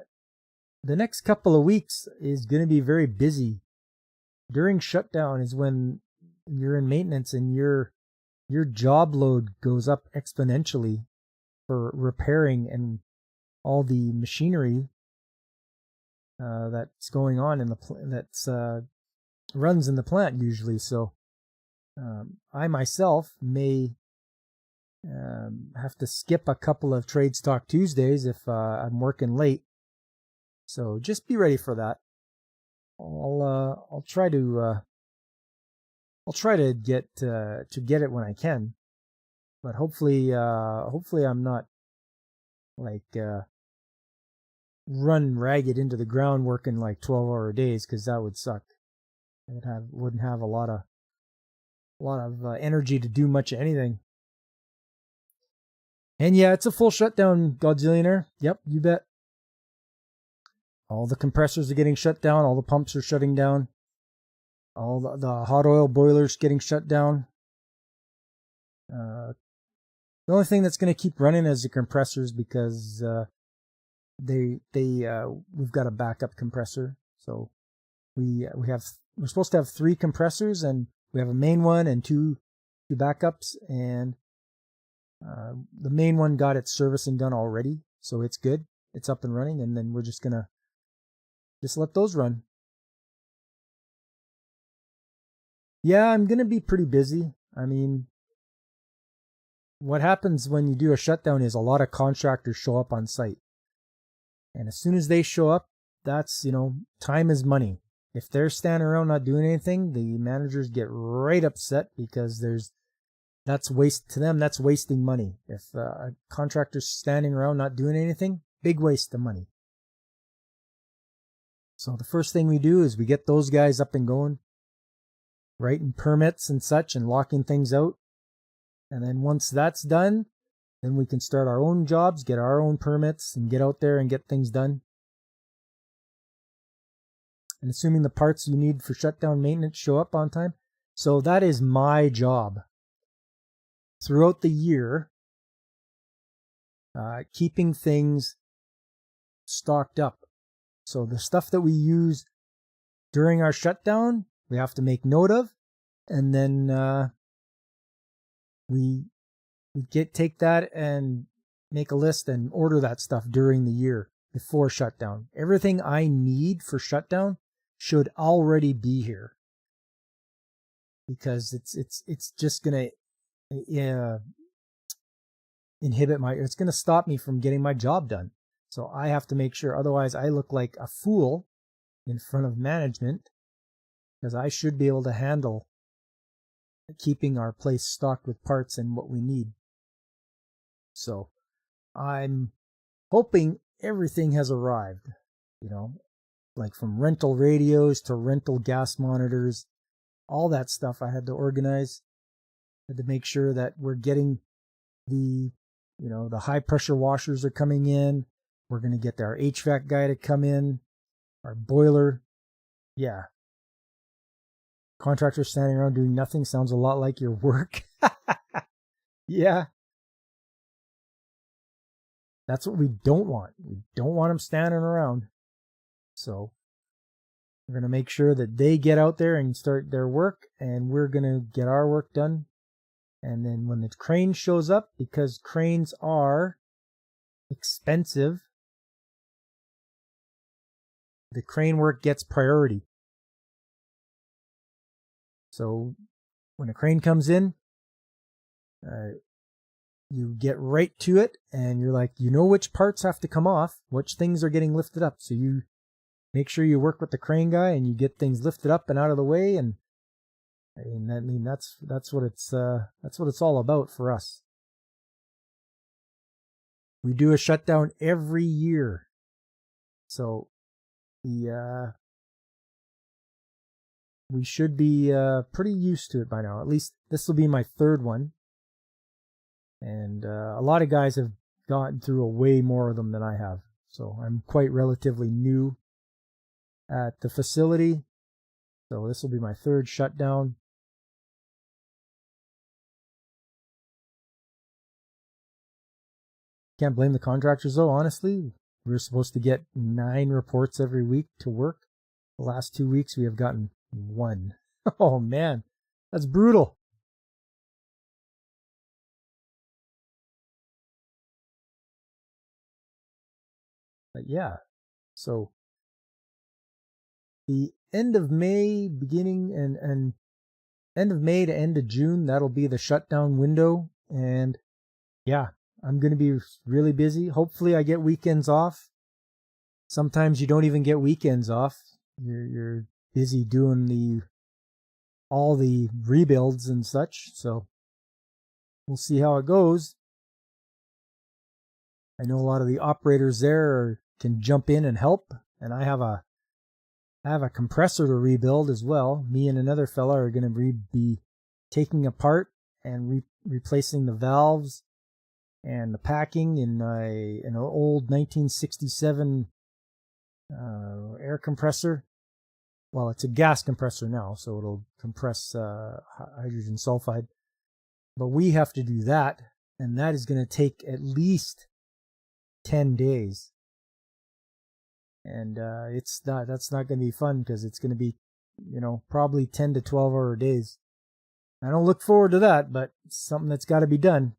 the next couple of weeks is going to be very busy. During shutdown is when you're in maintenance and your job load goes up exponentially for repairing and all the machinery that's going on in the runs in the plant usually. So I myself may have to skip a couple of Trade Stock Tuesdays if I'm working late. So just be ready for that. I'll try to get it when I can, but hopefully I'm not like run ragged into the ground working like 12-hour days, because that would suck. I wouldn't have a lot of energy to do much of anything. And yeah, it's a full shutdown, Godzillionaire. Yep, you bet. All the compressors are getting shut down. All the pumps are shutting down. All the hot oil boilers getting shut down. The only thing that's going to keep running is the compressors, because we've got a backup compressor. So we're supposed to have 3 compressors, and we have a main one and two backups, and the main one got its servicing done already, so it's good. It's up and running, and then we're just gonna let those run. Yeah, I'm gonna be pretty busy. I mean, what happens when you do a shutdown is a lot of contractors show up on site. And as soon as they show up, that's, time is money. If they're standing around not doing anything, the managers get right upset, because that's wasting money. If a contractor's standing around not doing anything, big waste of money. So the first thing we do is we get those guys up and going, writing permits and such and locking things out. And then once that's done, then we can start our own jobs, get our own permits, and get out there and get things done. And assuming the parts you need for shutdown maintenance show up on time. So that is my job. Throughout the year, keeping things stocked up. So the stuff that we use during our shutdown, we have to make note of, and then we take that and make a list and order that stuff during the year before shutdown. Everything I need for shutdown should already be here, because it's just gonna it's going to stop me from getting my job done. So I have to make sure, otherwise I look like a fool in front of management, because I should be able to handle keeping our place stocked with parts and what we need. So I'm hoping everything has arrived, like from rental radios to rental gas monitors, all that stuff I had to organize. I had to make sure that we're getting the high pressure washers are coming in. We're going to get our HVAC guy to come in, our boiler. Yeah. Contractors standing around doing nothing sounds a lot like your work. Yeah. That's what we don't want. We don't want them standing around. So we're going to make sure that they get out there and start their work, and we're going to get our work done. And then when the crane shows up, because cranes are expensive, the crane work gets priority. So when a crane comes in, you get right to it, and you're like, which parts have to come off, which things are getting lifted up. So you make sure you work with the crane guy and you get things lifted up and out of the way. And that's what it's all about for us. We do a shutdown every year. So we should be pretty used to it by now. At least this will be my third one. And a lot of guys have gotten through way more of them than I have. So I'm quite relatively new at the facility. So this will be my third shutdown. Can't blame the contractors though, honestly. We were supposed to get 9 reports every week to work. The last 2 weeks we have gotten 1. Oh man, that's brutal. But yeah, so the end of May, beginning and end of May to end of June, that'll be the shutdown window. And yeah, I'm going to be really busy. Hopefully I get weekends off. Sometimes you don't even get weekends off. You're busy doing all the rebuilds and such. So we'll see how it goes. I know a lot of the operators there can jump in and help, and I have a compressor to rebuild as well. Me and another fella are going to be taking apart and replacing the valves and the packing in an old 1967 air compressor. Well, it's a gas compressor now, so it'll compress hydrogen sulfide. But we have to do that, and that is going to take at least 10 days. And that's not going to be fun, because it's going to be, probably 10 to 12 hour days. I don't look forward to that, but it's something that's got to be done.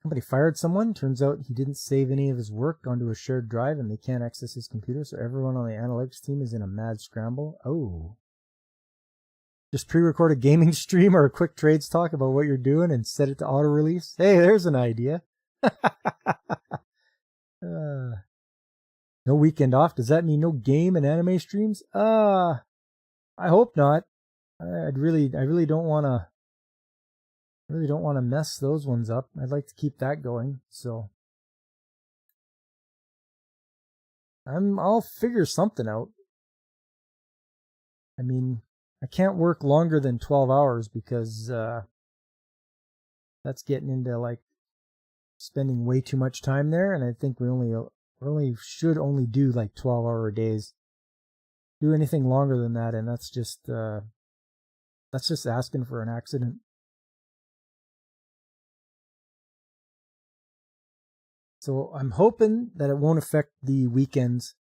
Somebody fired someone. Turns out he didn't save any of his work onto a shared drive, and they can't access his computer, so everyone on the analytics team is in a mad scramble. Oh. Just pre-record a gaming stream or a quick trades talk about what you're doing and set it to auto-release. Hey, there's an idea. No weekend off. Does that mean no game and anime streams? I hope not. I really don't want to mess those ones up. I'd like to keep that going. So I'll figure something out. I mean, I can't work longer than 12 hours because that's getting into like spending way too much time there, and I think we should only do like 12-hour days. Do anything longer than that, and that's just asking for an accident. So I'm hoping that it won't affect the weekends,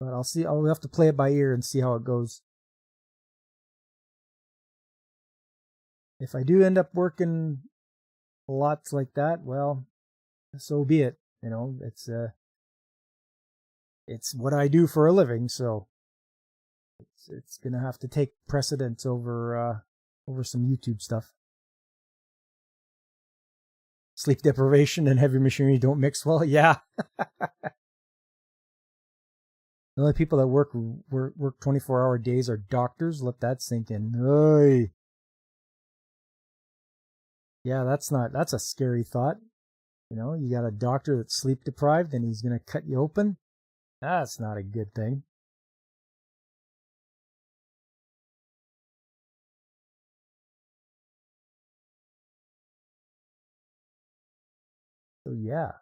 but I'll see. I'll have to play it by ear and see how it goes. If I do end up working lots like that, well, so be it. It's what I do for a living, so It's gonna have to take precedence over some YouTube stuff. Sleep deprivation and heavy machinery don't mix well. Yeah. The only people that work 24-hour days are doctors. Let that sink in. Oy. Yeah, that's a scary thought. You know, you got a doctor that's sleep deprived and he's going to cut you open. That's not a good thing. So yeah.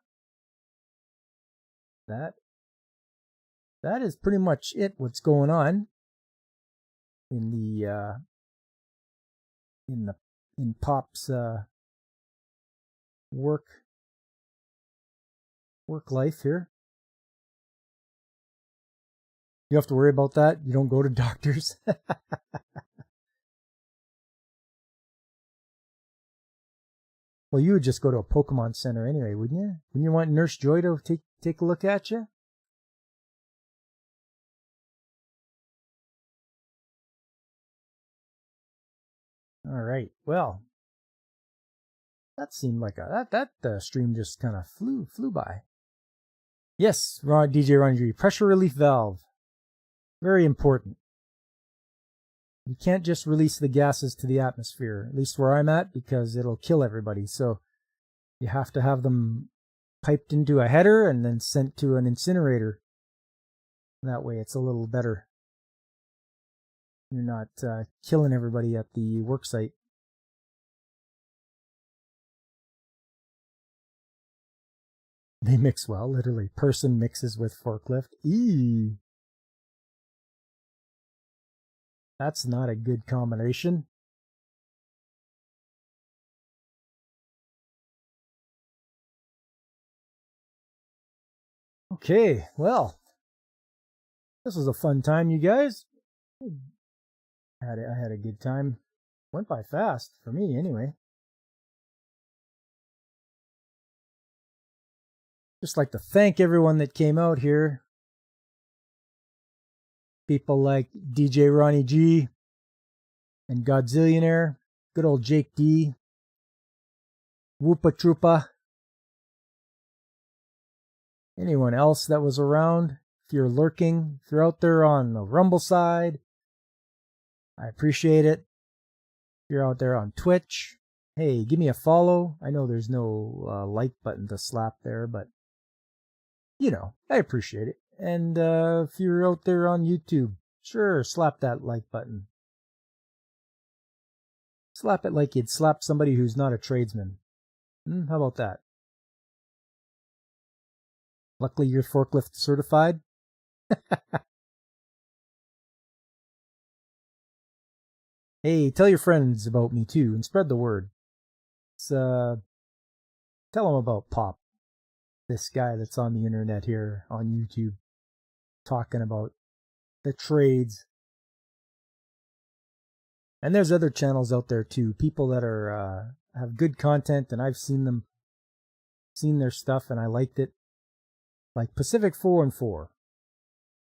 That is pretty much it, what's going on in Pop's work life here. You have to worry about that. You don't go to doctors. Well, you would just go to a Pokemon Center anyway, wouldn't you? Wouldn't you want Nurse Joy to take a look at you? All right. Well, that seemed like that stream just kind of flew by. Yes, DJ Ronnie G. Pressure relief valve. Very important. You can't just release the gases to the atmosphere, at least where I'm at, because it'll kill everybody. So you have to have them piped into a header and then sent to an incinerator. That way it's a little better. You're not killing everybody at the work site. They mix well, literally. Person mixes with forklift. Eee. That's not a good combination. Okay, well, this was a fun time, you guys. I had a good time. Went by fast, for me anyway. Just like to thank everyone that came out here. People like DJ Ronnie G and Godzillionaire, good old Jake D, Woopa Troopa, anyone else that was around. If you're lurking, if you're out there on the Rumble side, I appreciate it. If you're out there on Twitch, hey, give me a follow. I know there's no like button to slap there, but you know, I appreciate it. And if you're out there on YouTube, sure, slap that like button. Slap it like you'd slap somebody who's not a tradesman. How about that? Luckily, you're forklift certified. Hey, tell your friends about me too, and spread the word. Tell them about Pop, this guy that's on the internet here on YouTube, talking about the trades. And there's other channels out there too, people that are have good content, and I've seen their stuff, and I liked it. Like Pacific 414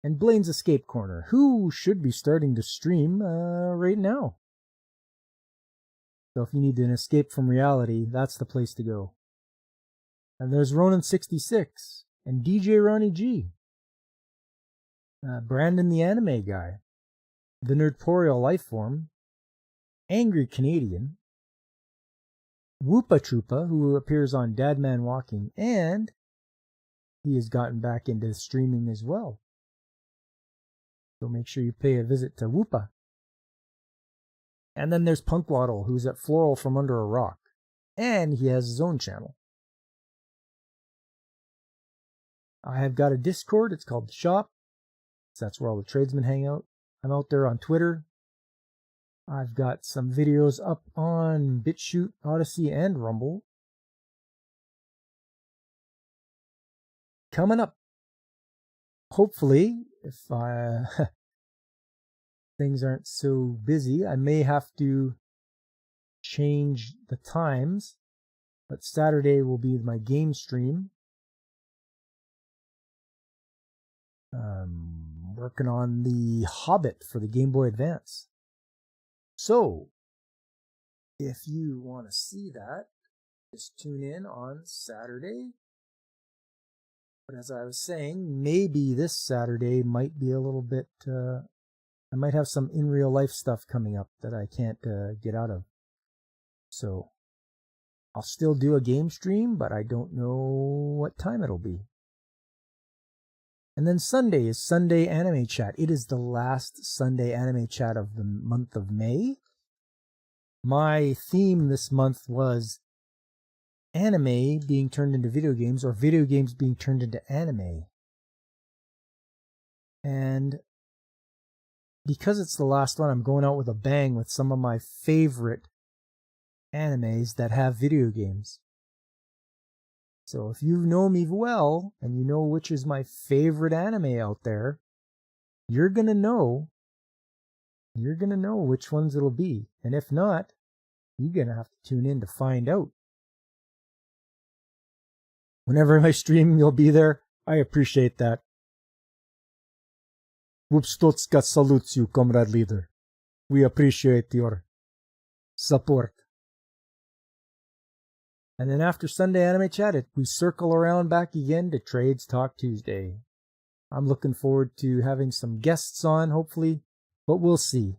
and Blaine's Escape Corner, who should be starting to stream right now. So if you need an escape from reality, that's the place to go. And there's Ronan66 and DJ Ronnie G, Brandon the Anime Guy, the Nerdporeal Lifeform, Angry Canadian, Woopa Troopa, who appears on Dadman Walking, and he has gotten back into streaming as well. So make sure you pay a visit to Woopa. And then there's Punkwaddle, who's at Floral from Under a Rock. And he has his own channel. I have got a Discord. It's called The Shop. So that's where all the tradesmen hang out. I'm out there on Twitter. I've got some videos up on BitChute, Odyssey, and Rumble. Coming up. Hopefully, if things aren't so busy, I may have to change the times, but Saturday will be my game stream. working on The Hobbit for the Game Boy Advance. So, if you want to see that, just tune in on Saturday. But as I was saying, maybe this Saturday might be a little bit, I might have some in real life stuff coming up that I can't get out of. So, I'll still do a game stream, but I don't know what time it'll be. And then Sunday is Sunday Anime Chat. It is the last Sunday Anime Chat of the month of May. My theme this month was anime being turned into video games, or video games being turned into anime. And because it's the last one, I'm going out with a bang with some of my favorite animes that have video games. So if you know me well, and you know which is my favorite anime out there, you're gonna know which ones it'll be. And if not, you're gonna have to tune in to find out. Whenever I stream, you'll be there. I appreciate that. Wupstotska salutes you, comrade leader. We appreciate your support. And then after Sunday Anime Chat, we circle around back again to Trades Talk Tuesday. I'm looking forward to having some guests on, hopefully, but we'll see.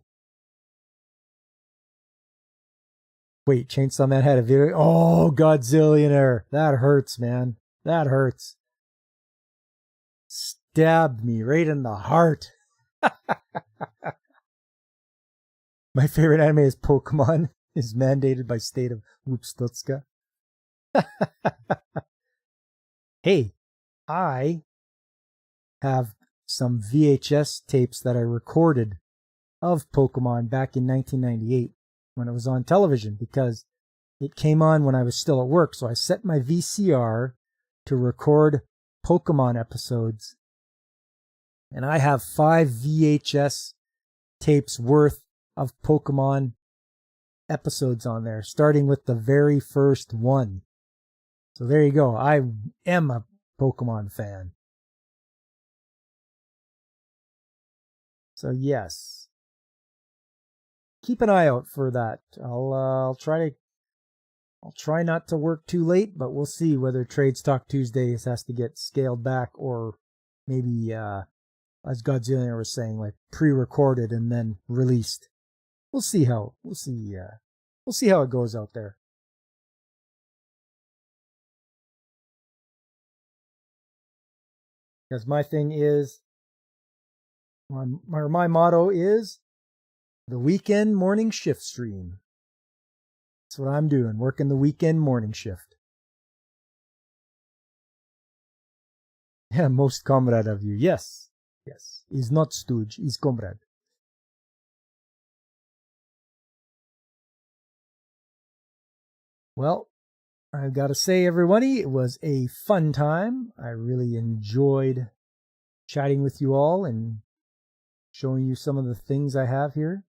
Wait, Chainsaw Man had a video? Oh, Godzillionaire. That hurts, man. That hurts. Stabbed me right in the heart. My favorite anime is Pokemon. Is mandated by state of Wupstotska. Hey, I have some VHS tapes that I recorded of Pokemon back in 1998 when it was on television, because it came on when I was still at work. So I set my VCR to record Pokemon episodes, and I have 5 VHS tapes worth of Pokemon episodes on there, starting with the very first one. So there you go. I am a Pokemon fan. So yes, keep an eye out for that. I'll try not to work too late, but we'll see whether Trades Talk Tuesdays has to get scaled back, or maybe as Godzilla was saying, like pre-recorded and then released. We'll see how it goes out there. Because my thing is, my motto is the weekend morning shift stream. That's what I'm doing, working the weekend morning shift. Yeah, most comrade of you. Yes. He's not stooge, he's comrade. Well, I've got to say, everybody, it was a fun time. I really enjoyed chatting with you all and showing you some of the things I have here.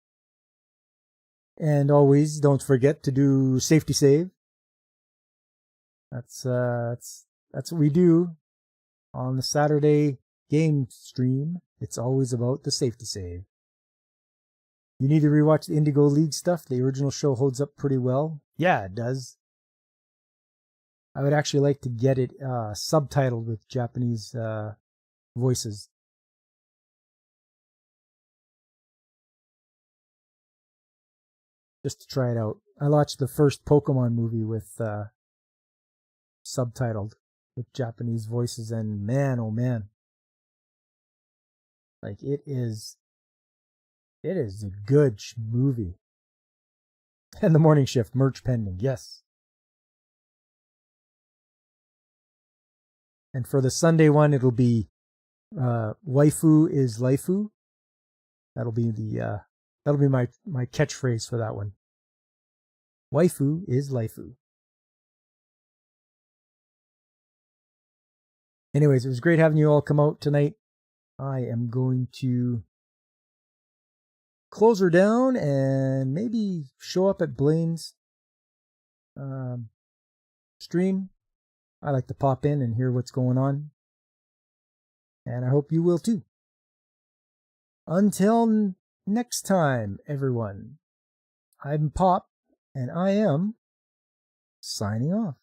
And always don't forget to do safety save. That's what we do on the Saturday game stream. It's always about the safety save. You need to rewatch the Indigo League stuff. The original show holds up pretty well. Yeah, it does. I would actually like to get it subtitled with Japanese voices. Just to try it out. I watched the first Pokemon movie with subtitled with Japanese voices, and man, oh man. Like, it is a good movie. And the morning shift, merch pending, yes. And for the Sunday one, it'll be Waifu is Laifu. That'll be my catchphrase for that one. Waifu is Laifu. Anyways, it was great having you all come out tonight. I am going to close her down and maybe show up at Blaine's stream. I like to pop in and hear what's going on. And I hope you will too. Until next time, everyone, I'm Pop, and I am signing off.